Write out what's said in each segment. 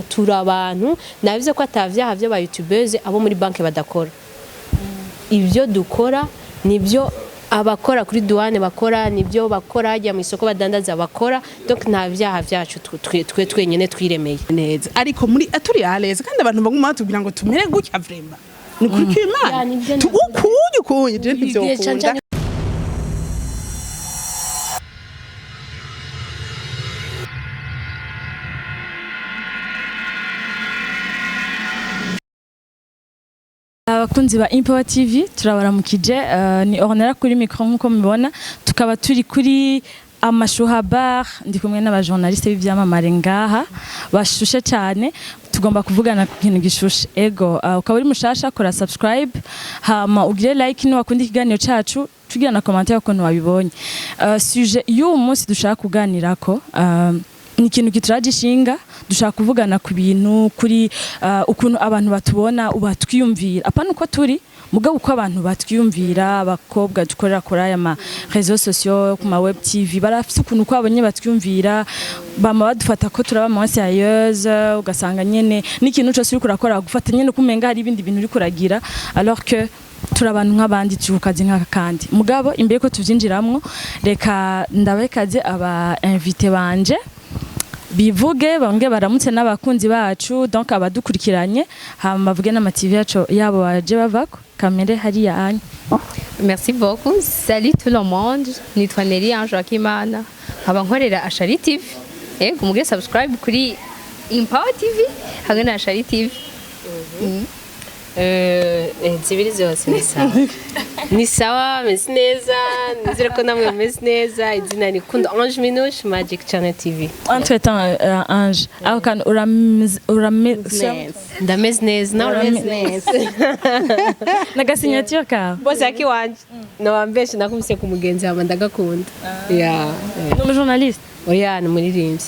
tura abantu nabize ko atavyaha byo ba Youtubeuse abo muri banke badakora ibyo dukora nibyo abakora kuri douane bakora nibyo bakora hajya mu isoko badandaza bakora donc nta vyaha vyacu twe twenyene twiremeye neza ariko muri aturi aleza kandi abantu baguma batubwira ngo tumere gutya vrema ni kuri kwimana ukuye je ntivyokunda abakunzi ba Impower TV turabaramukije ni ornera kuri micro nkuko mubibona tukaba turi kuri amashuha bar ndi kumwe n'abajournaliste b'ivyamamare ngaha bashushe cyane tugomba kuvugana ku kintu gishushe ego ukaba uri mushasha kora subscribe hama ugire like ni wakundi ikiganiro cacu tugira na commentaire ko wabibonye sujet y'uyu munsi dushaka kuganirako ni ikintu kituragishinga dushaka kuvugana ku bintu kuri ukuntu abantu batubona ubatwiyumvira apana uko turi mugabo uko abantu batwiyumvira abakobwa dukorera kuri aya ma réseaux sociaux ku ma web TV barafite ukuntu uko abanye batwiyumvira bama badufata ko turaba mu sérieuse ugasanga nyene n'ikintu cyose uri kurakora gufata nyene kumenga hari ibindi bintu uri kuragira alors que turabantu nk'abandi tukazi nk'aka kandi mugabo imbere ko tuvyinjiramwo reka ndabekaze aba invité banje bivuge bamwe baramutse n'abakunzi bacu donc abadukurikiranye hama bavuge n'ama TV yacu yabo baje bavako kamere hari ya anya. Merci beaucoup. Salut tout le monde. Nitwa Neri Anjoakimana. Abankorera Ashari TV. Kumugire subscribe kuri Impower TV hamwe na Ashari TV. Zibiri zose ni sawa meze neza nizere ko namwe meze neza izina ni Kunda Ange Minouche Magic Channel TV entre temps Ange aho kan ndameze neza na naga signature ka bose akiwanje nawambeshe nakumise ku mugenzi wa ndagakunda no journaliste oya ni muririmbyi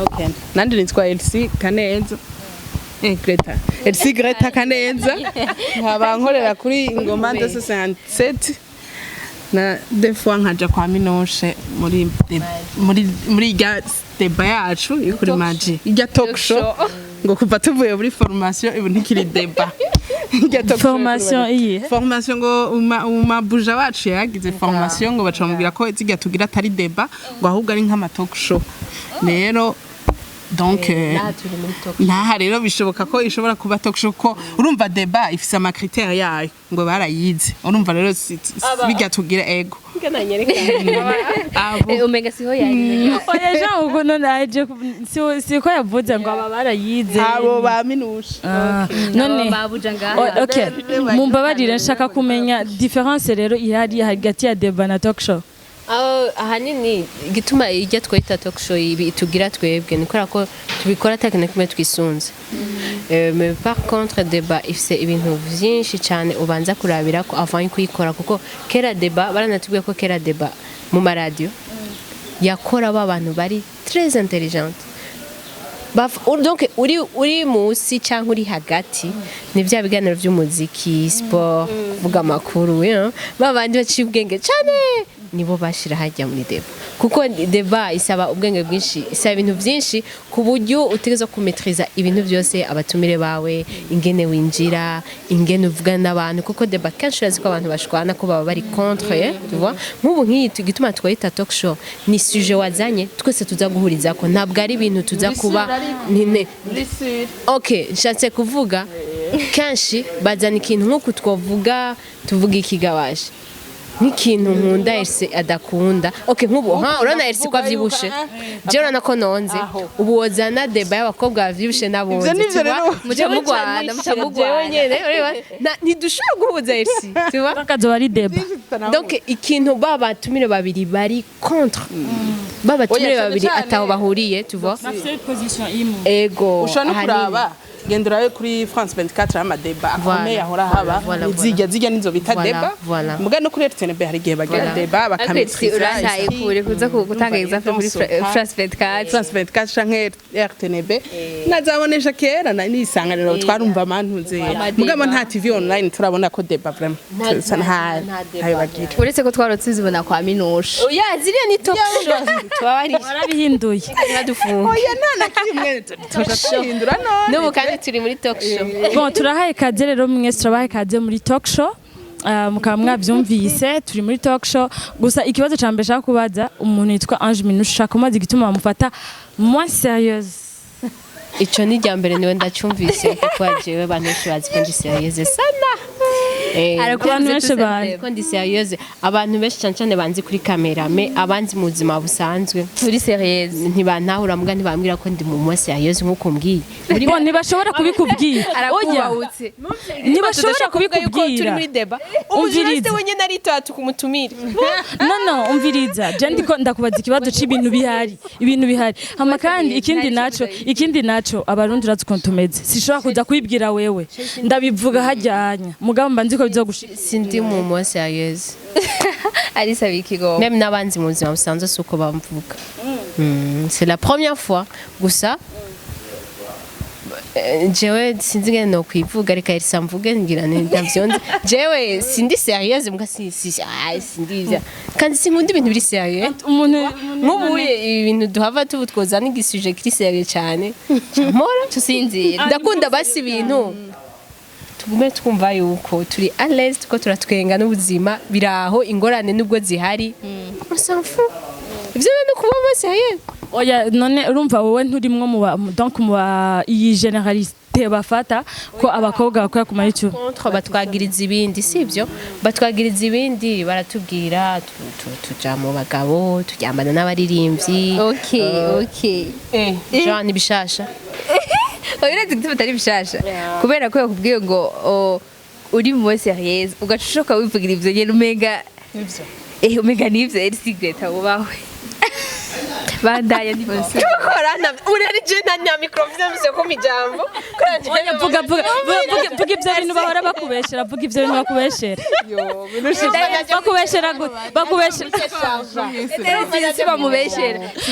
okay nandi nitwa LC Kaneza Greta Elsi Greta Kaneza nkabankorera kuri ingoma ndose 67 na des fois nkaja kwa Minouche muri ya deba yacu kuri Magi ijya talk show ngo kuva tuvuye muri formation ibu ntikiri deba formation ngo umabuja wacu yagize formation ngo bacamubwira ko izijya tugira atari deba ngo ahubwo ari nk'ama talk show rero donc naha rero bishoboka ko ishobora kuba talk show ko urumva débat ifise ama critères yayo ngo barayize urumva rero bigatugira ego omega siho yayi oya jean uko none aje si ko yavuze ngo aba barayize abo ba Minouche none okay mumbabarire nshaka kumenya difference rero ihari hagati ya débat na talk show ahanini gituma ijya twita talk show ibi tugira twebwe nikora ko tubikora techniquement twisunze mais par contre débat ifise ibintu vyinshi cyane ubanza kurabira ko avant kuyikora kuko kera débat baranatubwiye ko kera débat mu maradio yakora abantu bari très intelligente donc uri musi cyangwa uri hagati ni bya biganiro by'umuziki sport kuvuga amakuru babandi baciye ubwenge cyane nibo bashira hajya muri deba kuko deba isaba ubwenge bwinshi isaba ibintu byinshi ku buryo utegeza kumetriza ibintu byose abatumire bawe ingene winjira ingene uvugana n'abantu kuko deba kenshi urazi ko abantu bashwana ko baba bari contre tu vois nk'ubu nk'iyi gituma twita talk show ni sujet wazanye twese tuza guhuriza ko ntabwo ari ibintu tuza kuba okay nshatse kuvuga kenshi bazana ikintu nk'uko twovuga tuvuga ikigawaje n'ikintu nkunda ese adakunda okay nk'ubu urana ese ko avyibushe je urana ko nonze ubu wozana deba y'abakobwa bavyibushe nabonze muje mugwana nyene ntidushobora guhuza ese tuba bakazo bari deba donc ikintu baba tumire babiri bari contre baba tumire babiri ataho bahuriye tu vois position imwe ego ushobora kuraba genda urabe kuri France 24 amadeba akomeye Voilà, ahora haba voilà, izijya nizo bita Voilà, deba voilà. muga no kuri RTNB hari igihe bagira Voilà. deba bakametriza urasaye kure kuza gutanga example muri France 24 France 24 canke RTNB nazabonesha kera na nisanganiro twarumva amantuze mugabo nta TV online turabona ko deba vraiment ntayo bagira uretse ko twarotse zibona kwa Minouche oya ziriya ni talk show twabari barabihinduye badufunga oya nta kimwe turahindura none n'ubu kandi turi muri talk show bon turahaye kaze rero mwese turabaye kaze muri talk show mukaba mwabyumvise turi muri talk show gusa ikibazo cya mbere nshaka kubaza umuntu yitwa Ange Minouche ushaka kumaza igituma bamufata moins sérieuse ico ni rya mbere niwe ndacyumvise kuko jewe abantu benshi bazi ko ndi serieuse sana abantu benshi bari ko ndi serieuse abantu benshi cyane banzi kuri kamera me abanzi mu buzima busanzwe turi serieuse ntibantahura muga ntibambwira ko ndi mu moins serieuse nkuko mbwiye bon ntibashobora kubikubwira arakubahutse ntibashobora kubikubwira turi muri deba umvirize wenyine ari tatu kumutumira no umviriza je ndiko ndakubaza ikibazo c'ibintu bihari ibintu bihari hama kandi ikindi naco abarundi urazikontumeze sishobora kuza kwibwira wewe ndabivuga hajyanya mugabo mba nzi ko bizogushika sindi mu moins serieuse ari sabikigo même n'abanzi mu buzima busanzwe suko bamvuga c'est la première fois gusa jewe sinzi ngene no kwivuga reka irisa mvuge ngira ndavyonze jewe sindi serieuse mbwa sindi kandi sinkunda ibintu biri serieux umuntu nk'ubuye ibintu duhava tubutwoza n'igisuje kiri serieux cyane mpora tusinzira ndakunda basi ibintu tugume twumva yuko turi à l'aise tuko turatwenga n'ubuzima biraho ingorane nubwo zihari on s'en fout ivyo no kuba serieux oya none urumva wowe nturimwo donc mu iyi generaliste bafata ko abakobwa bakora ku YouTube contre batwagiriza ibindi sivyo batwagiriza ibindi baratubwira tuja mu bagabo tujyambana n'abaririmbyi okay Jean bishasha uretse gutuma atari bishasha kubera ko yakubwiye ngo uri mu serieuse ugacushoka wivugira ivyo nyene umenga nivyo eri secret abo bawe bandaya ni bose korana urari je na micro vyamse ko mijambo vuga ivyo bintu bahora bakubeshera vuga ivyo bintu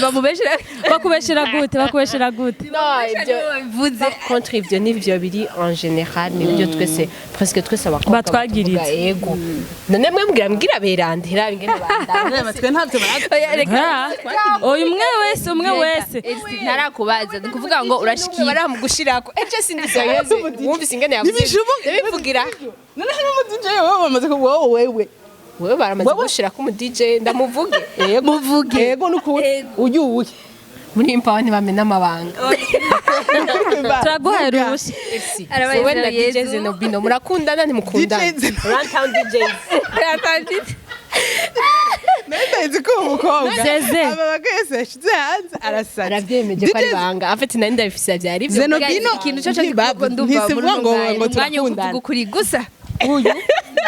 bakubeshera bakubeshera gute bakubeshera gute no ibyo bivuze contre ivyo nivyo biri en général nibyo twese presque twese abakobwa batwagiriza yego none mbwira berandira ingene bandana batwe ntavyo umwe wese ntarakubaza ni kuvuga ngo urashikiye baramugushirako eje sindi serieuse wumvise ingene yavuze bivugira none hari mu DJ wewe bamaze ko wewe baramaze gushirako mu DJ ndamuvuge muvuge yego nukuri uyuye muri impawa ntibamena amabanga turaguhaye uruhushya wowe na DJ Zenobino murakundana ntimukundana Runtown DJs Nende ko umukobwa Zeze aba bagese yashize hanze arasara arabyemeje ko ari banga afite nandi ndabifisa byari byo Zenobino ikintu cyo cyo ndumva ngo turakundana ukuri gusa uyu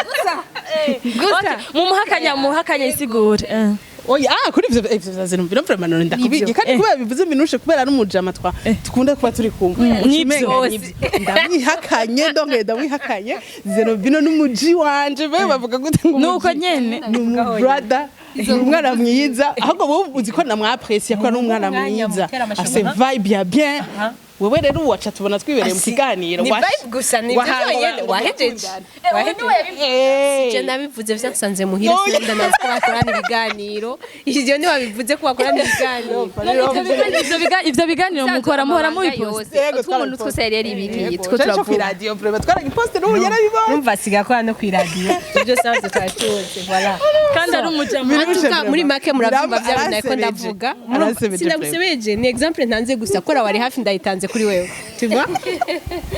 gusa muhakanya isigure oya kuri ivyo Zenobino vraiment none ndakubwiye kandi kubera bivuze Minouche kubera ari umujama tukunda kuba turi kumwe nibyo ndamwihakanye ndamwihakanye Zenobino n'umuji wanje be bavuga gute ngo nuko nyene ni brother umwana mwiza ahubwo wowe uzi ko namwapreciate ko ari umwana mwiza ase vibe ya bien wewe rero wacha tubona twibereye mu kiganiro ni vibe gusa ni byo wahejeje je nabivuze vyansanze muhira senda nazi ko bakorana ibiganiro ivyo ni wabivuze ko bakorana ibiganiro ivyo biganiro mukora muhora mubiposte twumuntu twose yari ibiki two turavuga radio vraiment twaragiposte n'ubu yarabibona numva sigakora no ku radio ibyo savye twatuze voilà kandi ari umujama muri make muravyumva vyabona ko ndavuga sinagusebeje ni exemple ntanze gusa kora wari hafi ndayitanze kuri wewe tuva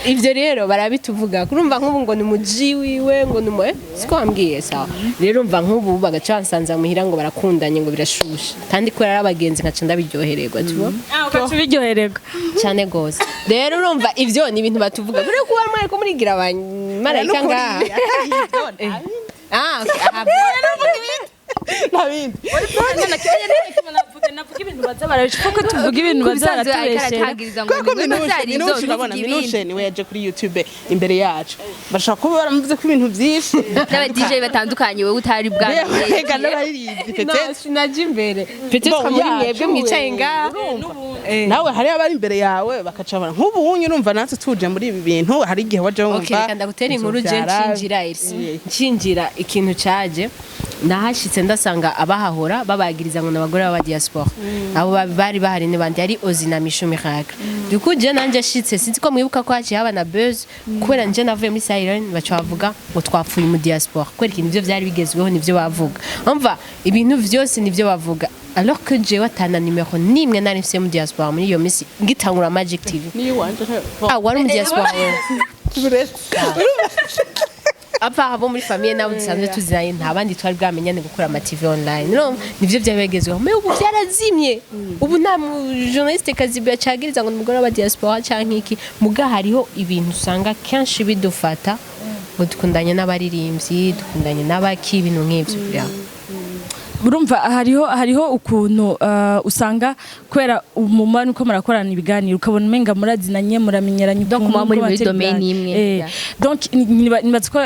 ivyo rero barabituvuga kurumva nk'ubu ngo ni muji wiwe ngo ni siko wambwiye sawa rero umva nk'ubu bagacansanza muhira ngo barakundanye ngo birashusha kandi ko ari abagenzi nkaca ndabiryohererwa tuva ukaca ubiryohererwa cyane gose rero urumva ivyo ni ibintu batuvuga bure kuba mwari ko murigira abanyamarayika ngaha ntabindi navuga ibintu baza barabishaka ko tuvuga ibintu baza baratubeshera kuko Minouche urabona Minouche niwe yaje kuri YouTube imbere yacu bashaka kuba baramuvuze ko ibintu byinshi n'aba DJ batandukanye wowe utari bwanjye reka n'abaririmvyi peut-être sinaje imbere peut-être muri mwebwe mwicaye ngaha nawe hari abari imbere yawe bakacabana nk'ubu unyu urumva natwe tuje muri ibi bintu hari igihe waje wumva okay reka ndagutera inkuru je ncinjira ikintu caje nahashitse ndasanga abahahora babagiriza ngo n'abagore b'aba diaspora abo bari bahari ne bandi ari Ozina Mishu Miracle dukuje nanje ashitse sinzi ko mwibuka ko haciye haba na buzz kubera nje navuye muri Siren bacavuga ngo twapfuye mu diaspora kwera ikintu byo byari bigezweho nivyo bavuga umva ibintu vyose nivyo bavuga alors que je watana numero nimwe nari mfise mu diaspora muri iyo misi ngitangura Magic TV ni wanje wari mu diaspora apa abo muri famille nabo dusanzwe tuziranye nta bandi twari bwamenyane gukora ama TV online no nivyo byabegezweho me ubu byarazimye ubu nta journaliste kazibi yacagiriza ngo umugore wa diaspora canke iki muga hariho ibintu usanga kenshi bidufata ngo dukundanye n'abaririmbyi dukundanye n'abaki ibintu nk'ivyo urumva hariho ukuntu usanga kwera umumani uko murakorana ibiganiro ukabona umenga murazinanye muramenyeranye donc muba muri domaine imwe donc nibatsko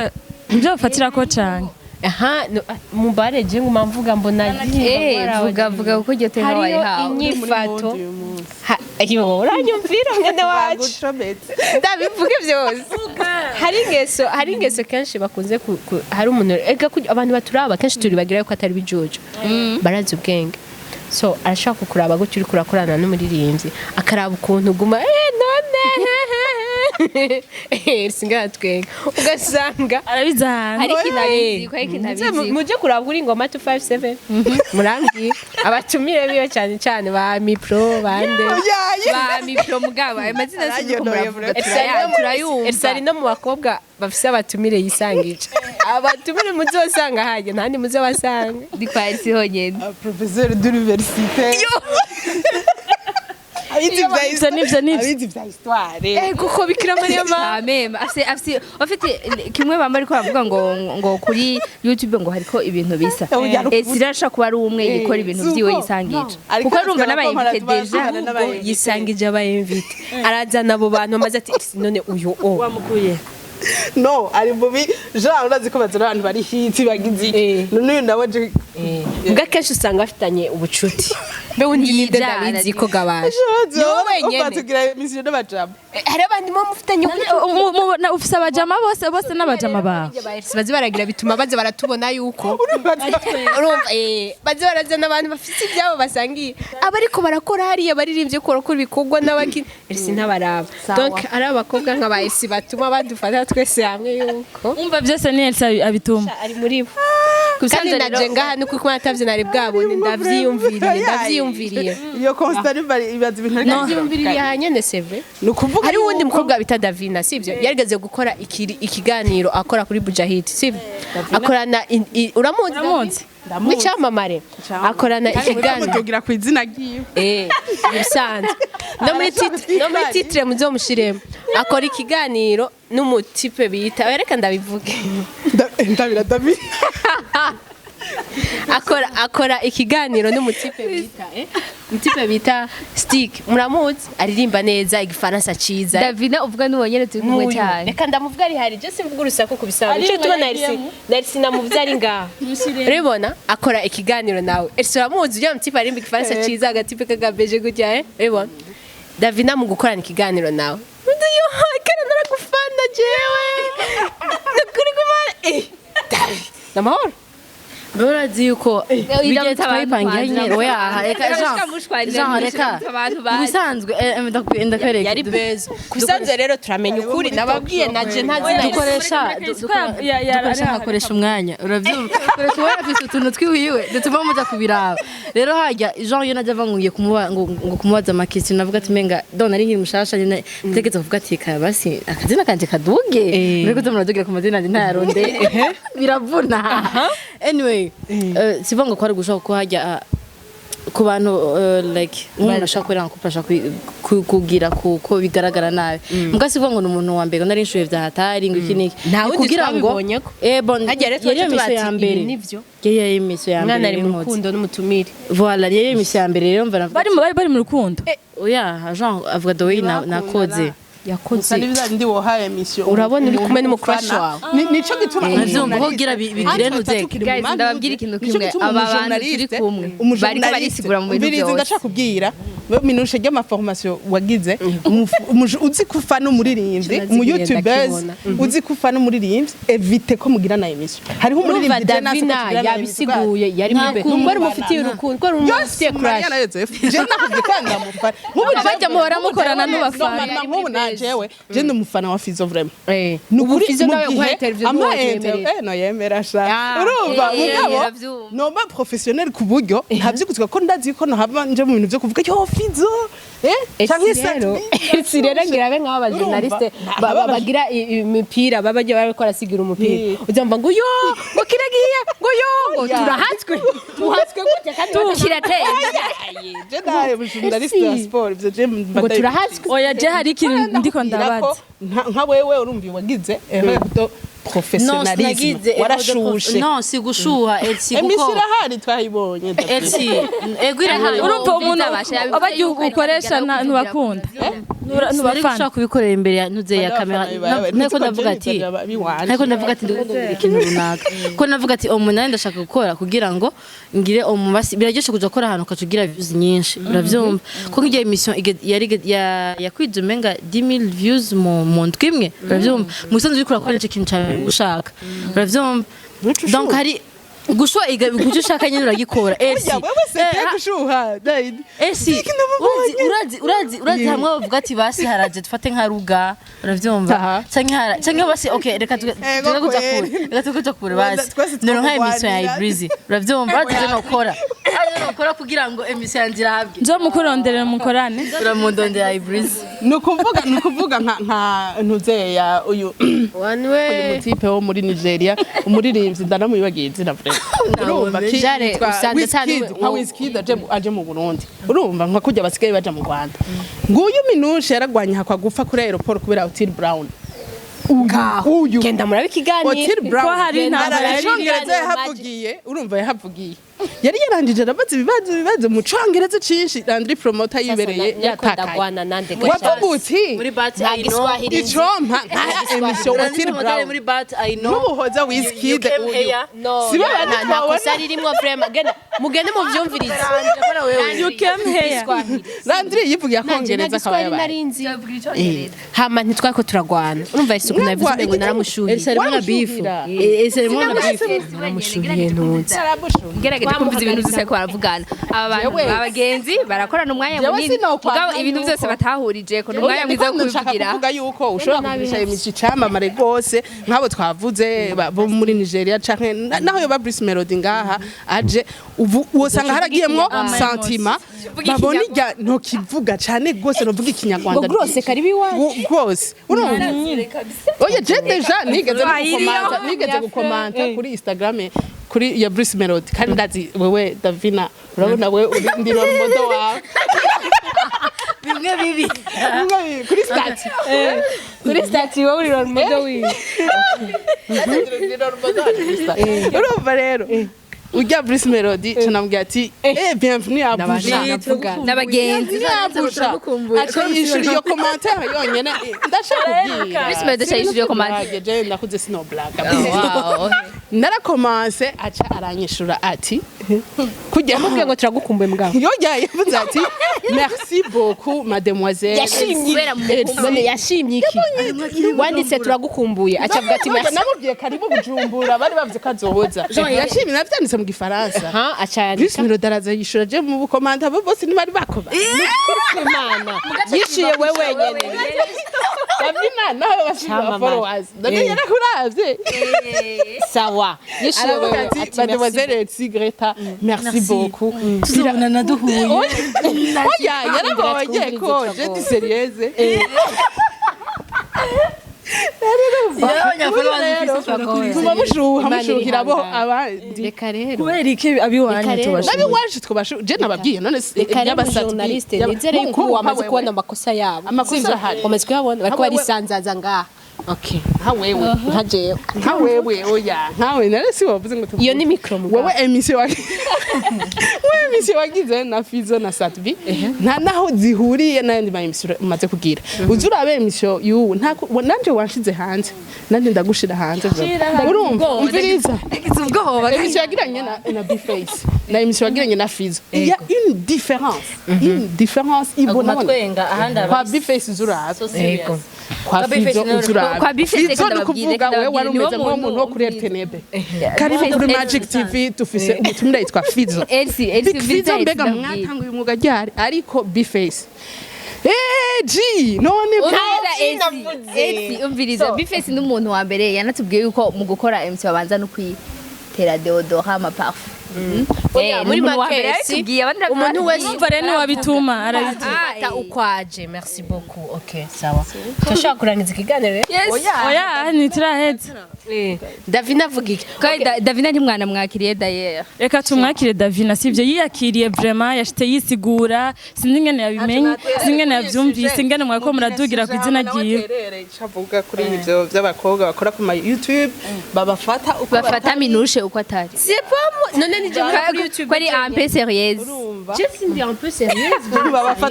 nivyo bafatira ko cyane aha mubare je nguma mvuga mbona vuga uko iryo tema wayihawe inyifato ayo uranyumvira mwene wacu ndabivuge byose hari ingeso kenshi bakunze hari umuntu ega abantu baturaba kenshi turi bagira ko atari bijojo barazi ubwenge so arashaka kuraba gutyo uri kurakorana n'umuririmbyi akaraba ukuntu guma none singa twenge ugasanga arabizanga hari kinabizi ko kinabizi muje kuraba kuri ngoma 257 murangi abatumire biyo cyane ba mipro bande ba mipro mugaba amazina sinko muravuga turayumva Ersari no mu bakobwa bafise abatumire yisangije abatumire muzosanga haje ntandi muze basanga dikwasi honyene professeur d'université abizi vya histoire kuko bikira Maria mama afite kimwe bamba ariko bavuga ngo kuri YouTube ngo hariko ibintu bisa sirasha kuba ari umwe yikora ibintu byiwe yisangije kuko urumva n'abayinvite deja yisangije abayinvite arazana abo bantu amaze ati none uyu wamukuye no ari mubi jean urazi ko bazana abantu bari hiti bagize none nawe je mbwa kenshi usanga bafitanye ubucuti mbe wundi ninde ndabizi ko gabaje yo wenyene batugira mission n'abajama hari abandi mo mufitanye na ufise abajama bose n'abajama ba bazi baragira bituma baze baratubona yuko urumva baze barazana abantu bafite ibyabo basangiye abariko barakora hariya baririmbye ko bakora ibikogwa n'abaki ese ntabaraba donc ari abakobwa nk'abayisi batuma badufata twese hamwe yuko umva byose ni Elsa abituma ari muri bo kandi naje ngaha nuko kuma atavye nari bwabone ndavyiyumviriye iyo constant bari ibaza ibintu ndavyiyumviriye hanyene seve nukuvuga hari wundi mukobwa bita Davina sivyo yarigeze gukora ikiganiro akora kuri Bujahid sivyo akorana uramuzi n'icyamamare akorana ikiganiro tugira ku izina giye bisanzwe no muri titre muzomushiremo akora ikiganiro n'umutipe bita reka ndabivuge ndabira David akora ikiganiro n'umutipe bita Stick muramuzi aririmba neza igifaransa ciza Davina uvuga n'ubonyene turi kumwe cyane reka ndamuvuga ari hari je simvuga urusako kubisaba cyo tubona Narisi namuvuze ari ngaha uribona akora ikiganiro nawe uramuzi ujya mutipe arimba igifaransa ciza agatipe kagabeje gutya uribona Davina mu gukorana ikiganiro nawe ndiyo kana naragufana jewe nakuri kumara namahoro Barazi yuko bijye twayipangira nyine oya reka reka bisanzwe ndakwereka yari beza kusanzwe rero turamenya ukuri nababwiye naje ntazina dukoresha hakoresha umwanya uravyumva koresha wera afite utuntu twiwiwe dutuma muza kubiraba rero hajya Jean yo najya vanguye kumubaza amakisi navuga ati menga dona ari nkiri mushasha nyine tegetse kuvuga ati kabasi akazina kanje kaduge mbere ko muradugira ku mazina ntayaronde biravuna anyway sivanga ko ari gushaka ko hajya ku bantu like umuntu ashaka kwera nko ashaka kugira kuko bigaragara nabi mugasi vuga ngo umuntu wa mbere nari nshuye vya hatari ngo iki niki kugira ngo bon yari emission ya mbere yari emission ya mbere mwana ari mu rukundo n'umutumire voilà yari emission ya mbere rero mva bari mu rukundo oya Jean avuga doyi nakoze yakoze ndi wohaye emission urabona uri kumwe n'umucrush wawe nico gituma nazumva ko gira bigire ntuzeke guys ndababwira ikintu kimwe aba bantu turi kumwe bariko barisigura mu bintu byose ndashaka kubwira Minouche ry'ama formation wagize uzi kufa no muririmbyi mu Youtubeuse uzi kufa no muririmbyi evite ko mugira na emission hariho umuririmbyi Davina yabisiguye yari mbe ngo ari mufitiye urukundo ko ari mufitiye crush je nakubye kwanga mufana nk'ubu bajya muhora mukorana n'ubafana nk'ubu najewe je ndi umufana wa Fizo vraiment ubu Fizo nawe kwa interview no yemera sha urumva mugabo nomba professionnel ku buryo ntavyo kuzwa ko ndazi ko no hava nje mu bintu byo kuvuga yo Fizo canke si rero ngira be nk'aba journaliste bagira imipira babajya barakora sigira umupira uzamba ngo yo ngo kiragiye ngo yo ngo turahatswe gute kandi kirateye je naye journaliste wa sport byo je ngo turahatswe oya je hari ikintu ndiko ndabaza nka wewe urumva wagize eho professionnalisme warashushe non si gushuha elsi kuko emisira hari twayibonye elsi egwira hari urumva umuntu abagiye ukoresha ntubakunda ntubafana kubikorera imbere ya ntuze ya kamera nteko ndavuga ati ndikundira ikintu runaka ko navuga ati umuntu ndashaka gukora kugira ngo ngire umubasi biraryoshe kuja gukora ahantu kacugira views nyinshi uravyumva ko ngiye emission yari yakwidume nga 10000 views mu ndwimwe uravyumva musanze uri kurakora ico kintu ushaka uravyumva donc hari gushwa gucyo ushaka nyine uragikora elsi wewe se gushuha daid elsi urazi hamwe bavuga ati basi haraje dufate nka ruga uravyumva canke basi okay reka tugakuja kure basi nero nka emission ya Ibreezy uravyumva ati nokora kugira ngo emission yanjira habwe nzo mukurondera mukorane uramundondera Ibreezy nukuvuga nka ntuze ya uyu mutipe wo muri Nigeria umuririmbyi ndanamuyibagiye izina vrema urumva jare usanga cyane Wizkid aje mu Burundi urumva nka kujya basigaye baje mu Rwanda nguyu Minouche yaragwanye hakwa gufa kuri aeroport kubera Otile Brown uyu genda murabe ikiganiro Otile Brown ko hari intambara yahavugiye urumva yahavugiye yari yarangije arabaza ibibazo mu Congereza cinshi Landry promoter yibereye yatakaye nande wavuguti muri bat I know icompa emission Otile Brown muri bat I know n'ubuhoza Wizkid no sibo na kosari rimwe vraiment mugende mu vyumvirize you came here Landry yivugiye Congereza akaba narinzi hama ntitwako turagwana urumva isuku navuze ngo naramushuhiye elsa rimwe bifu elsa rimwe bifu naramushuhiye ntunze gerageza kumviza ibintu byose ko baravugana abagenzi barakorana umwanya munini mugabo ibintu byose batahurije ko umwanya mwiza wo kuvugira kuvuga yuko ushobora kugisha imici camamare gose nk'abo twavuze bo muri Nigeria canke naho yo ba Bruce Melody ngaha aje wosanga haragiyemwo sentima babona irya ntokivuga cane gose novuga ikinyarwanda grose karibi wacu gose urumva oya je deja nigeze gukomanta kuri Instagram kuri ya Bruce Melody kandi ndazi wewe Davina urabona wewe ndi modo wawe bimwe bibi kuri stati wowe uri modo wiwe urumva rero ujya Bruce Melody tunamubwira ati bienvenue à Abuja n'abagenzi acha yishuri yo commentaire yonyene ndashaka kubwira Bruce Melody acha yishuri yo commentaire je ndakuze sino black narakomanse acha aranyishura ati kujya mubwiye ngo turagukumbuye mugabo yoya yavuze ati merci beaucoup mademoiselle yashimye iki wanditse turagukumbuye acavuga ati merci namubwiye karibu Bujumbura bari bavuze kazohoza yashimye navyanditse mu gifaransa acha Bruce Melody araza yishura je mu bukomanda bose ntibari bakoba imana yishuye wewe nyene Davina nawe bashima followers ndabye kuravye sawa yishuye wewe ati mademoiselle Greta merci beaucoup turabona naduhuye oya yarabonye ko je di serieuse tuma mushuhira bo abandi reka rero kubera iki abiwanyu tubasha nabiwaje twabasha je nababwiye none reka rero journaliste nizere yuko wamaze kubona amakosa yabo amakosa ahari wamaze kuyabona bariko barisanzaza ngaha okay nka wewe nka jewe nka wewe oya nkawe nare si wavuze ngo iyo ni micro mugabo wewe emission wagize na Fizo na Satbi nta naho zihuriye n'andi ma emission umaze kugira uzurabe emission yu nanje wanshize hanze nanje ndagushira hanze urumva umviriza emission yagiranye na Bface na emission yagiranye na Fizo il y a une différence ibona kwa Bface uzurabe kwa Fizo uzurabe kwa Bface Fizo kuvuga wewe wari umeze nk'umuntu wo kuri RTNB karibu kuri Magic TV tufise umutumira yitwa Fizo Fizo mbega mwatanguye umwuga ryari ariko Bface none umviriza Bface n'umuntu wa mbere yanatubwiye yuko mu gukora MC babanza no kwitera deodorant ama parfum muri makesi umuntu wese umva ni wabituma arabita ukwaje merci beaucoup okay sawa tushaka kurangiza ikiganiro oya niturahetse Davina avuga iki Davina ntimwana mwakiriye d'ailleurs reka tumwakire Davina sivyo yiyakiriye vraiment yashite yisigura sinzi ngene yabimenye sinzi ngene yavyumvise ngene mwako muradugira ku izina giye cavuga kuri ivyo by'abakobwa bakora ku YouTube bafata Minouche uko atari c'est pas none ni je kuri YouTube kwari un peu sérieuse je suis un peu sérieuse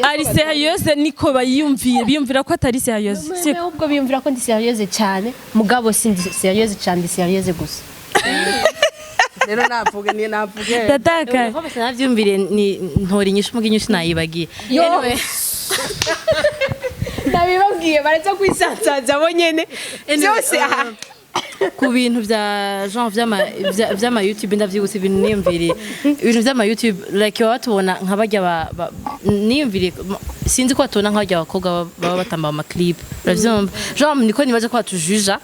ari sérieuse niko bayumviye biyumvira ko atari sérieuse c'est ubwo biyumvira ko ndi sérieuse cyane mugabo sindi sérieuse cyane sérieuse gusa rero navuge tataka ko basa navyumvire ni ntori nyinshi mugi nyinshi nayibagiye anyway nabibabwiye baretse kwisanzaza bo nyene byose ku bintu vya genre vyama YouTube ndavyibutse ibintu niyumviriye ibintu vyama YouTube like watubona nk'abajya niyumviriye sinzi ko atona nk'abajya abakobwa baba batamba ama clip uravyumva genre niko nibaje ko atujuja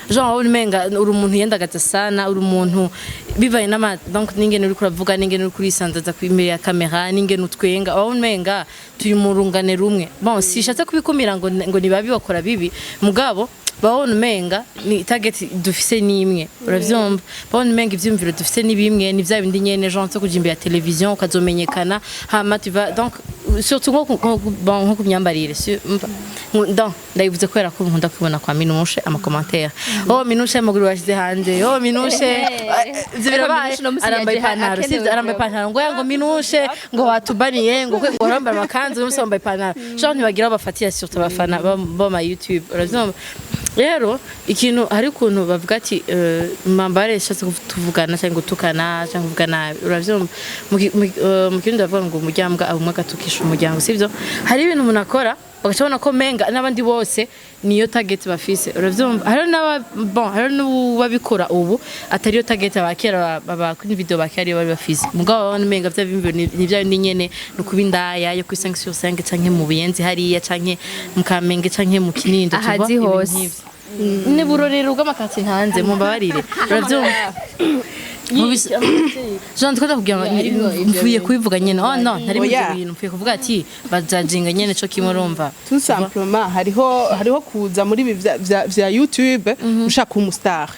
genre wowe umenga uri umuntu yendagaza sana uri umuntu bivaye n'ama donc ningene uri kuravuga ningene uri kurisanzaza ku imbere ya kamera ningene utwenga wowe umenga turi mu rungane rumwe bon sishatse kubikumira ngo nibabi bakora bibi mugabo bawona umenga ni target dufise nimwe uravyumva bawona umenga ivyumviro dufise nibimwe ni vya bindi nyene genre cyo kujimba ya television ukazomenyekana hama tuva donc surtout nko kumyambarire donc ndayivuze kwera ko nkunda kubona kwa Minouche ama commentaire Minouche amaguru washize hanze Minouche zibirabaye arambaye ipantaro sivyo arambaye ipantaro ngo Minouche ngo watubaniye ngo ramba amakanzu n'umusombaye ipantaro genre ntibagira bafatira surtout abafana ba ma YouTube uravyumva rero ikintu hari kuntu bavuga ati mambare shatse kuvugana cyangwa gutukana cyangwa kuvugana uravyumva mu kintu bavuga ngo umujyambwa abumwe gatukisha umujyango sivyo hari ibintu umuntu akora bagacabona ko menga n'abandi bose niyo target bafise uravyumva hari n'ubabikora ubu atari yo target abakera kuri video bakari bari bafise mugabo babona menga bya bimviro ni bya bindi nyene no kubindaya yo ku 5/5 canke mu buyenzi hariya canke mu Kamenge canke mu Kinindo ahazi hose ne burorero bw'amakatsi hanze mu mbabarire uravyumva Jean twada kugira mvuye kubivuga nyene no ntari mu bintu mvuye kuvuga ati bajajinga nyene cyo kimurumva tout simplement hariho kuza muri vya YouTube ushaka umustar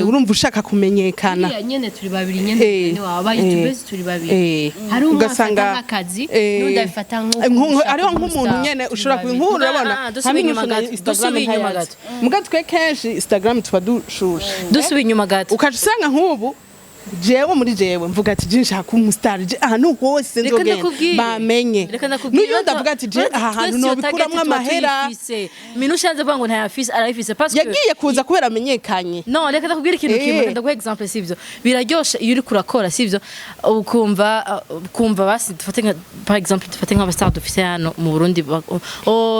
urumva ushaka kumenyekana nyene turi babiri nyene waba Youtubeuse turi babiri hari ugasanga akazi n'undi afata ariho nk'umuntu nyene ushobora kubinkuru urabona dusubiye inyuma gato mugatwe kenshi Instagram tuba dushushe dusubiye inyuma gato ukajusanga nk'ubu jewe muri jewe mvuga ati je nshaka umustar je ahantu hose nzogenda bamenye niyo ndavuga ati je aha hantu no bikuramwe amahera Minouche yanze bwango ntayafise arayifise parce que yagiye kuza kubera amenyekanye no reka ndakubwira ikintu kimwe ndaguha example sivyo biraryoshe iyo uri kurakora sivyo ukumva basi dufate nka par exemple dufate nka abastar dufise hano mu Burundi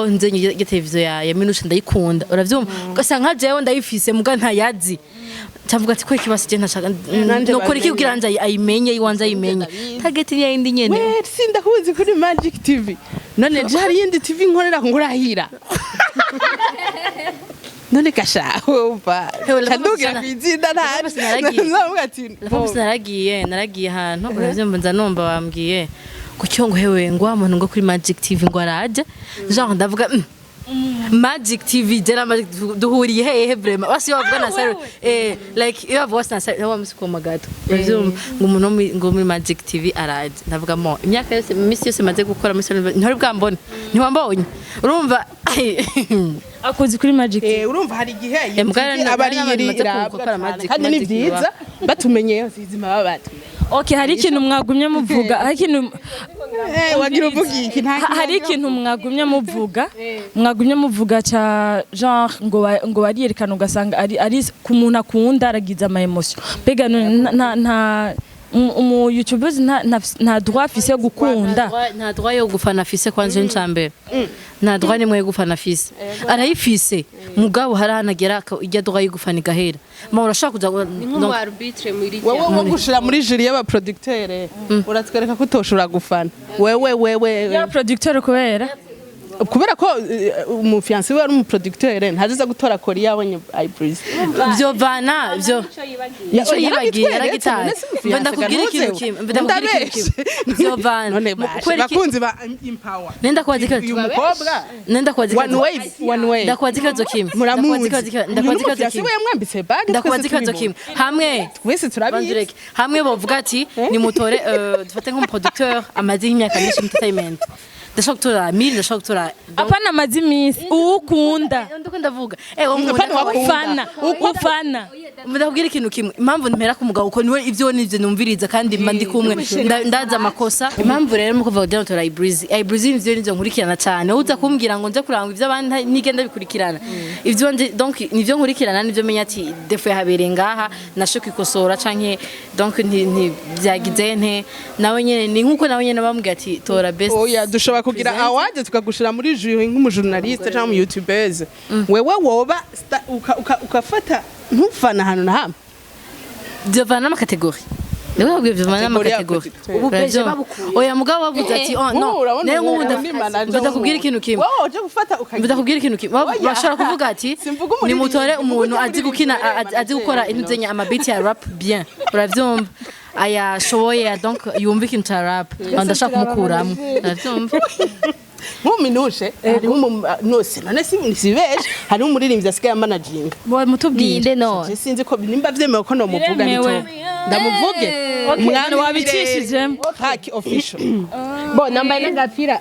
nzenye ya televiziyo ya Minouche ndayikunda uravyumva ugasanga jewe ndayifise muga ntayazi Tavuga ati ko ikibasi je ntashaka no kuri kibwira nje ayimenye iwanza ayimenye target ni yindi nyene sindahuzi kuri Magic TV none je hari yindi TV nkorera ngurahira none kasha umva kandugira kwizina naragiye ahantu uravyumva nza numva bambwiye gucyo ngo hewe ngo amuntu ngo kuri Magic TV ngo araje genre ndavuga Magic TV jera Magic duhuriye hehe vraiment basi bavuga na sare like iyo bavuga na sare wa musiko magato ngo umuntu ngo muri Magic TV araje ndavuga mo imyaka yose misi yose maze gukora muri ntari bwambone ntiwambonye urumva akoze kuri Magic urumva hari igihe abari kandi ni byiza batumenyeyo zizima babatu okay hari ikintu mwagumye muvuga hari ikintu wagira uvuga iki hari ikintu mwagumye muvuga cha genre ngo barierekana ugasanga ari ku muntu akunda aragiza ama emotion bega nta umu Youtubeuse nta droit afise gukunda nta droit yo gufana afise kwanje ncambere nta droit nimwe yo gufana afise arayifise mugabo harahanagera ijya droit yo gufana igahera ma urashaka kuja no arbitre muri wowe gushira muri jury y'aba producteur uratwereka ko utoshura gufana wewe ya producteur kubera ko umufiancé we ari umuproducteur ntaziza gutora kori yabonye Ibreeze byo bana byo yaco yibagiye yaragitaye ndakubwira ikintu kimwe byo bana bakunzi ba empower nenda kwazika umukobwa nenda kwazika one way ndakwazika zo kimwe ndakwazika zo kimwe yamwambitse bag ndakwazika zo kimwe hamwe twese turabizi hamwe bavuga ati ni motore dufate nk'umuproducteur amaze imyaka myinshi mu entertainment ndashaka gutora 1000 ndashaka gutora apana amazi misi ukunda ndiko ndavuga ufana ndakubwira ikintu kimwe impamvu ntera ku mugabo uko niwe ivyo nivyo numviriza kandi mba ndi kumwe ndaza amakosa impamvu rero mu kuvuga gutora Ibreeze nivyo nkurikirana cyane uza kumbwira ngo nje kuranga ivyo abandi nigenda bikurikirana ivyo donc nivyo nkurikirana nivyo menya ati defo yahabere ngaha nasho kwikosora canke donc ntibyagize nte nawe nyene ni nkuko nawe nyene bambwiye ati tora best oya dushobora kugira award tukagushira muri jury nk'umujournaliste cyangwa mu youtubeuse wewe woba ukafata ntufana hano na hamwe Vyovana ama kategori Niwe wabwiye vyovana ama kategori ubupeje babukuye oya mugabo wavuze ati oh no ne nkunda ndakubwira ikintu kimwe wowe uje gufata ukagira ndakubwira ikintu kimwe bashaka kuvuga ati ni mutore umuntu azi gukina azi gukora ibintu zenya ama beat ya rap bien uravyumva aya shoboye donc yumva ikintu cha rap ndashaka kumukuramo uravyumva Minouche hari nose none sibeje hari umuririmbyi asigaye managing bo mutubwire no sinzi ko nimba vyemewe ko no muvuga nito ndamuvuge umwana wabicishije hack official bo nambaye n'agapira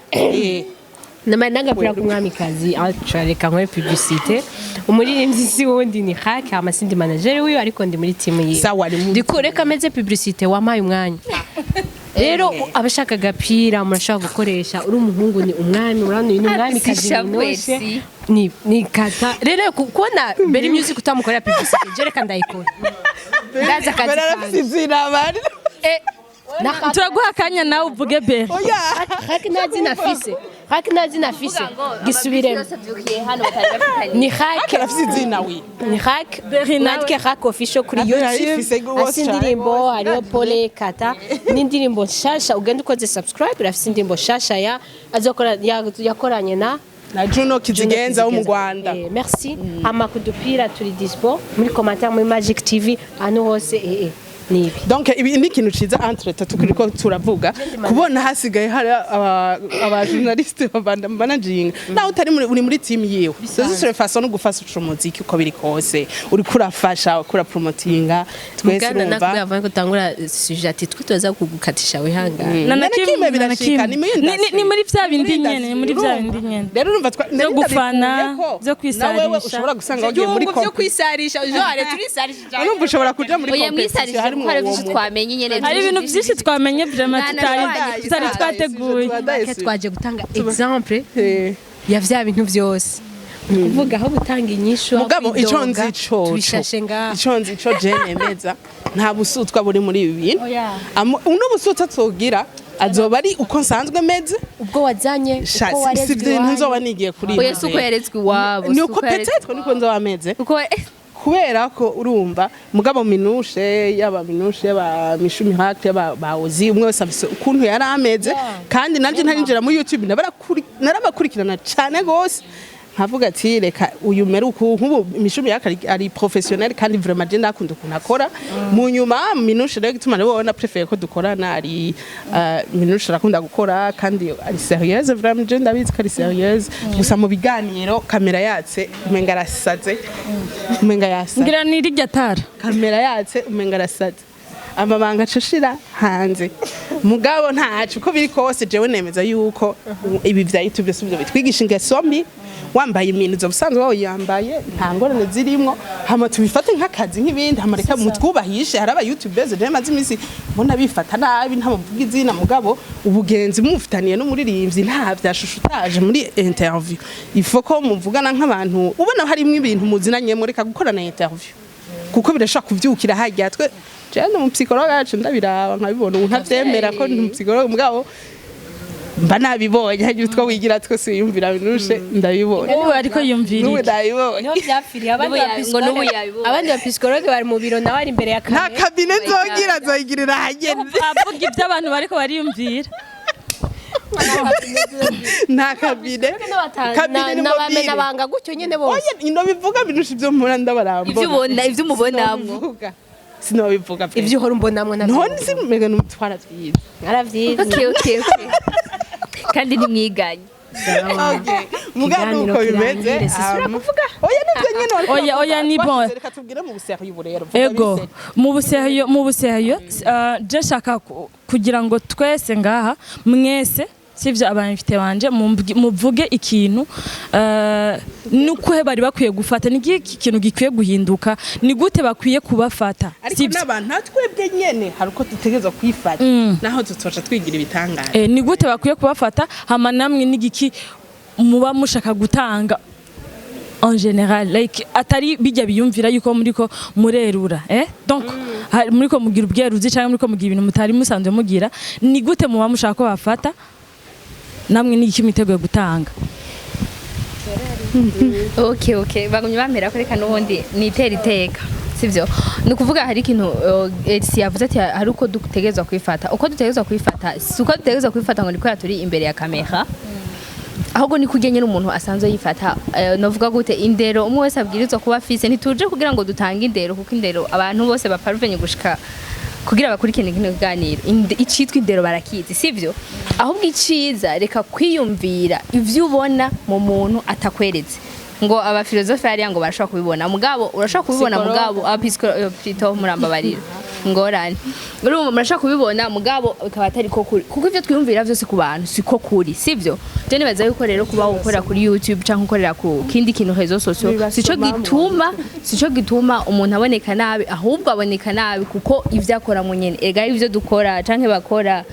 nambaye n'agapira k'umwamikazi areka nkore publicité umuririmbyi si wundi ni hack amasindi manager wiwe ariko ndi muri team yiwe sawa ndikureka ameze publicité wampaye umwanya rero abashaka agapira murashaka gukoresha uri umuhungu ni umwami urano ni umwami kazi Minouche ni kata rero kubona Berry Music utamukorera publicité jereka ndayikora ndaza kazi barafizira turaguha akanya nawe uvuge Berry haki nazi nafise gisubiremo ni haki arafizina wi ni haki natwe haki official kuri YouTube asindirimbo hariho Pole Kata n'indirimbo shasha ugenda ukoze subscribe urafise indirimbo shasha ya azokora yakoranye na Juno Kizigenza wo mu Rwanda merci hama kudupira turi dispo muri commentaire muri Magic TV hano hose nibi donc ibi ni ikintu ciza entre tukuriko turavuga kubona hasigaye hari aba journaliste managing naho utari uri muri team yiwe c'est façon no gufasha umuziki uko biri kose uri kurafasha kura promotinga twese urumva natwe avant ko tangura sujet ati tuza kugukatisha we hanga na kimwe birashika ni muri vya bindi nyene rero urumva no gufana byo kwisarisha nawe ushobora gusanga wagiye muri byo kwisarisha genre turisarisha urumva ushobora kuja muri competition hari byinshi twamenye nyene hari ibintu byinshi twamenye vraiment tutari twateguye twaje gutanga exemple ya vya bintu byose kuvuga aho gutanga inyishu mugabo ico nzi ico jenemeza nta busutwa buri muri ibi bintu uno busutwa tsogira azoba ari uko nsanzwe meze ubwo wazanye uko warezwe nzoba nigiye kuri oya suko yarezwe iwabo ni uko peut-être niko nzoba meze kubera ko urumva mugabo Minouche yaba Mishumi Hack yaba baozi umwe wese afise ukuntu yari ameze kandi nanje ntarinjira muri YouTube narabakurikirana cyane gose nkavuga ati reka uyu meruku nk'ubu Mishumi yaka ari professionnel kandi vraiment je ndakunda kunakora mu nyuma Minouche rero gituma rero na préfère ko dukorana ari Minouche arakunda gukora kandi ari sérieuse vraiment je ndabizi ko ari sérieuse gusa mu biganiro kamera yatse umenga arasaze umenga yasaze ngira ni rijya tara kamera yatse umenga arasaze amabanga acishira hanze mugabo ntacu uko biri kose jewe nemeza yuko ibi vya YouTube byose bitwigisha ingeso mbi wambaye ibintu zo busanzwe wawe yambaye nta ngorane zirimo hama tubifate nk'akazi nk'ibindi hamareka mutwubahishe haraba YouTubeuse je maze imisi mbona bifata nabi nta muvuga izina mugabo ubugenzi mufitaniye n'umuririmbyi nta vyashushutaje muri interview ifo ko muvugana nk'abantu ubona harimo ibintu muzinanye mureka gukorana interview kuko birashaka kuvyukira hajya twe je mu psychologue yacu ndabiraba nkabibona ntavyemera ko mu psychologue mugabo mba nabibonye hagiye utwo wigira twose yumvira Minouche ndabibonye ubu ariko yumvira n'ubu ndabibonye niho byapfiriye abandi ba psychologue bari mu biro nawe ari imbere ya kamera nta kabine nzogirira hagenda avuga ibyo abantu bariko bariyumvira nta kabine n'abamena banga gutyo nyene bose ino bivuga Minouche ibyo mpora ndabaramba ivyo umubonamwo sinobivuga ivyo uhora umbonamwe na none simega n'umutwara twiza naravyize okay kandi nimwiganye mugano uko bimeze kuvuga oya nivyo nyene oya ni bon reka tubwire mu buseho y'uburero ego mu buseho je nshaka kugira ngo twese ngaha mwese sivyo abanyifite banje muvuge ikintu nuko bari bakwiye gufata niki ikintu gikwiye guhinduka ni gute bakwiye kubafata ariko n'abantu natwebwe nyene haruko dutegeza kwifata naho tutoca twigira ibitangara ni gute bakwiye kubafata hama namwe nigiki muba mushaka gutanga en général like atari bijya biyumvira yuko muriko murerura donc muriko mugira ubweruzi cyangwa muriko mugira ibintu mutari musanzwe mugira ni gute muba mushaka ko bafata namwe niki miteguye gutanga okay bagumye bamera ko reka nubundi nitera iteka sivyo nukuvuga hari ikintu yavuze ati hari uko dutegezwa kwifata uko dutegezwa kwifata suko dutegezwa kwifata ngo niko yaturi imbere ya kamera ahubwo ni kugenye n'umuntu asanzwe yifata novuga gute indero umwe wese abwirizwa kuba afise ntituje kugira ngo dutange indero kuko indero abantu bose baparuvenye gushika kugira bakurikirane kino kiganiro icitwa indero barakizi sivyo ahubwo iciza reka kwiyumvira ivyo ubona mu muntu atakweretse ngo aba filozofe ari ngo barashaka kubibona mugabo urashaka kubibona mugabo apito murambabarira ngorane urumva murashaka kubibona mugabo ukaba atari ko kuri kuko ivyo twiyumvira vyose ku bantu siko kuri sivyo je nibaza yuko rero kuba ukora kuri YouTube canke ukorera ku kindi kintu rezo socio sico gituma umuntu aboneka nabi ahubwo aboneka nabi kuko ivyo akora mu nyene ega ivyo dukora canke bakora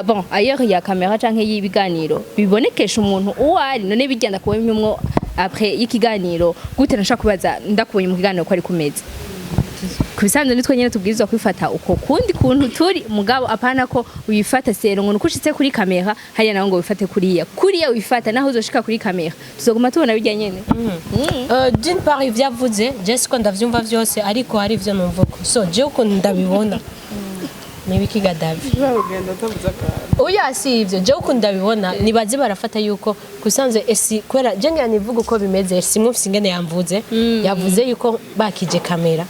bon ailleurs ya kamera canke y'ibiganiro bibonekesha umuntu uwari none bigenda kubemyumwo après ikiganiro gute nashaka kubaza ndakubonye mu kiganiro ko ari kumeze kubisanzwe nitwe nyene tubwirizwa kwifata uko kundi kuntu turi mugabo apana ko uyifata sero ngo nukushitse kuri kamera hariya naho ngo wifate kuriya wifata naho uzoshika kuri kamera tuzoguma tubona bijya nyene d'une part ivyavuze je siko ndavyumva vyose ariko hari ivyo numvuko so je uko ndabibona nibiki Davi oya si ivyo je uko ndabibona nibaze barafata yuko kusanzwe esi kwera je ngira nivuga uko bimeze esi mwufise ingene yamvuze yavuze yuko bakije kamera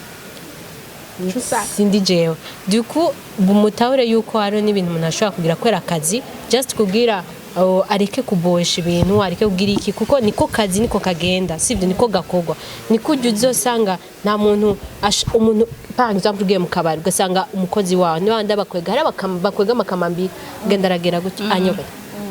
sindi jewe duku bumutahure yuko haro n'ibintu umuntu ashobora kugira kwera akazi just kugira areke kubohesha ibintu areke kugira iki kuko niko kazi niko kagenda sivyo niko gakogwa niko uzosanga nta muntu umuntu par exemple ugiye mu kabari ugasanga umukozi wawe ni wanda bakwega hari bakwega makamambi genda aragera gutya anyobe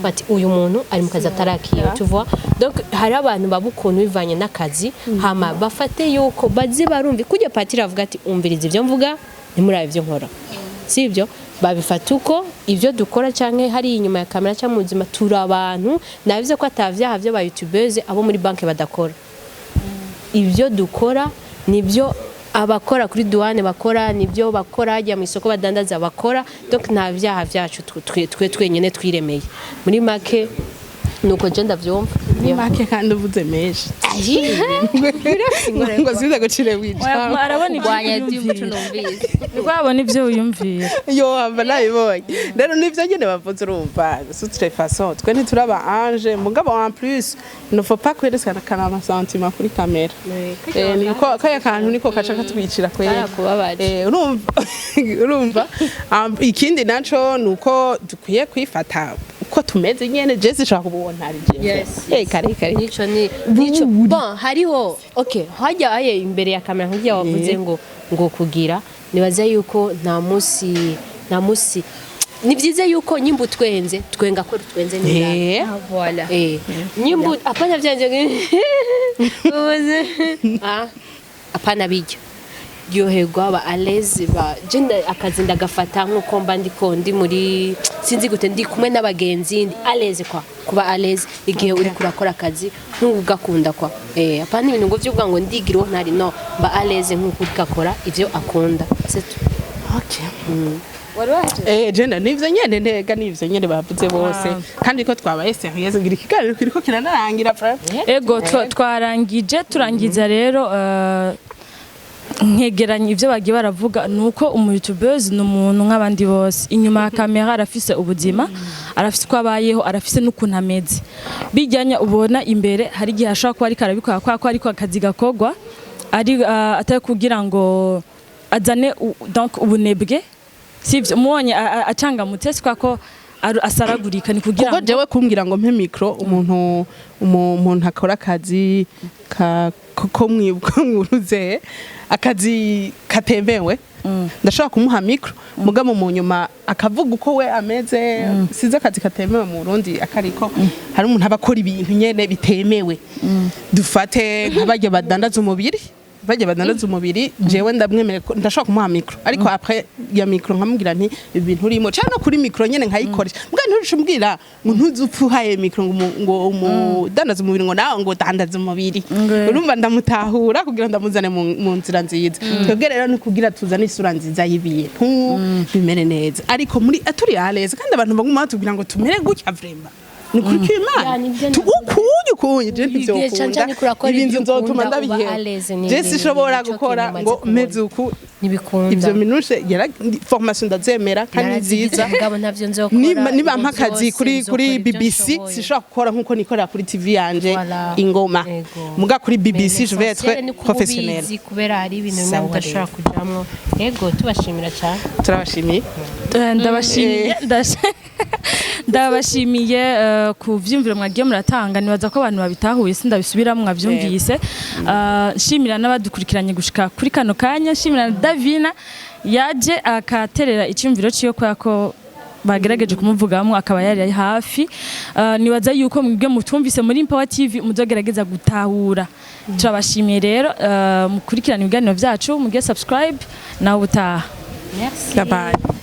bati uyu muntu ari mu kazi atarakiye tu vois donc hari abantu babukuntu bivanye n'akazi hama bafate yuko bazi barumvi kujya patira avuga ati umviriza ivyo mvuga ni muri ivyo nkora sivyo babifata uko ivyo dukora canke hari inyuma ya kamera cyangwa muzima turi abantu nabize ko atavyaha vyo ba Youtubeuse abo muri banke badakora ivyo dukora nibyo abakora kuri douane bakora nibyo bakora hajya mu isoko badandaza bakora donc nta vyaha vyacu twe twenyene twiremeye muri make nuko je ndavyumva ni make kandi uvuze menshi ngo siza gucire wica arabona ibyo wiyumvira yo aba nabibonye rero nivyo nyene bavuze urumva toute façon twe ntituraba ange mugabo en plus il ne faut pas kwerekana kana sentiment kuri kamera niko kaya kantu niko kaca katwicira kwera urumva ikindi naco nuko dukwiye kwifata uko tumeze nyene je zishaka kubona ari je kare nico bon hariho okay hajya aye imbere ya kamera nk'ijya wavuze ngo kugira nibaza yuko nta musi ni byiza yuko nyimbu twenze twenga ko twenze ni voilà nyimbu apana vyanje apana bijya yoherwa ba aleze ba jenda akazi ndagafata nkuko mba ndi muri sinzi gute ndi kumwe n'abagenzi ndi aleze kwa kuba aleze igihe uri kurakora akazi ntugakunda kwa apana ibintu ngo vyuvuga ngo ndigiro ntari no mba aleze nkuko ukakora ivyo akunda c'est okay jenda nivyo nyene ntega nivyo nyene bavuze bose kandi ko twabaye serious ngira ikiganiro kiriko kiranarangira ego twarangije turangiza rero nkegeranya ivyo bagiye baravuga nuko Youtubeuse n'umuntu nk'abandi bose inyuma ya kamera arafise ubuzima arafise ko abayeho arafise n'ukuntu ameze bijyanya ubona imbere hari gihe ashaka ko ari karabikora ko ariko akazi gakogwa ari atari kugira ngo azane donc ubunebwe sivyo muonye acanga mutesi kwako asaragurika ni kugira ngo jewe kumbwira ngo mpe micro umuntu akora akazi ko mwibwa nguruze akazi katembewe ndashaka kumuha micro mugamo mu nyuma akavuga uko we ameze size akazi katemewe mu Burundi akariko hari umuntu abakora ibintu nyene bitemewe dufate nk'abajye badandaza umubiri jewe ndamwemere ndashaka kumuha micro ariko après ya micro nkamubwira nti ibintu urimo cyane kuri micro nyene nkayikoresha mbwa nturushubwira ngo ntuzupfuhaye micro ngo umudandaza umubiri ngo nawe ngo dandaza umubiri urumva ndamutahura kugira ndamuzane mu nzira nziza twebwe rero ni kugira tuzane isura nziza y'ibintu bimere neza ariko muri aturi aleza kandi abantu baguma batubwira ngo tumere gutya vrema nukuri kw'Imana ukuye je ntivyokunda ibintu nzotuma ndabihera je sishobora gukora ngo meze uku ivyo Minouche formation ndazemera kandi nziza niba mpakazi kuri BBC sishobora gukora nkuko nikorera kuri TV yanje ingoma muga kuri BBC je vais être professionnel kubera ari ibintu bimwe ndashaka kujamwo yego tubashimira cyane turabashimiye ndabashimiye ku vyumviro mwagiye muratanga nibaza ko abantu babitahuye sindabisubiramwe mwavyumvise nshimira n'abadukurikiranye gushika kuri kano kanya nshimira Davina yaje akaterera icyumviro ciyo kwako bagerageje kumuvugamwe akaba yari hafi nibaza yuko mwebwe mutumvise muri Power TV muzogerageza gutahura turabashimiye rero mukurikirana ibiganiro vyacu mugiye subscribe na utaha merci bye bye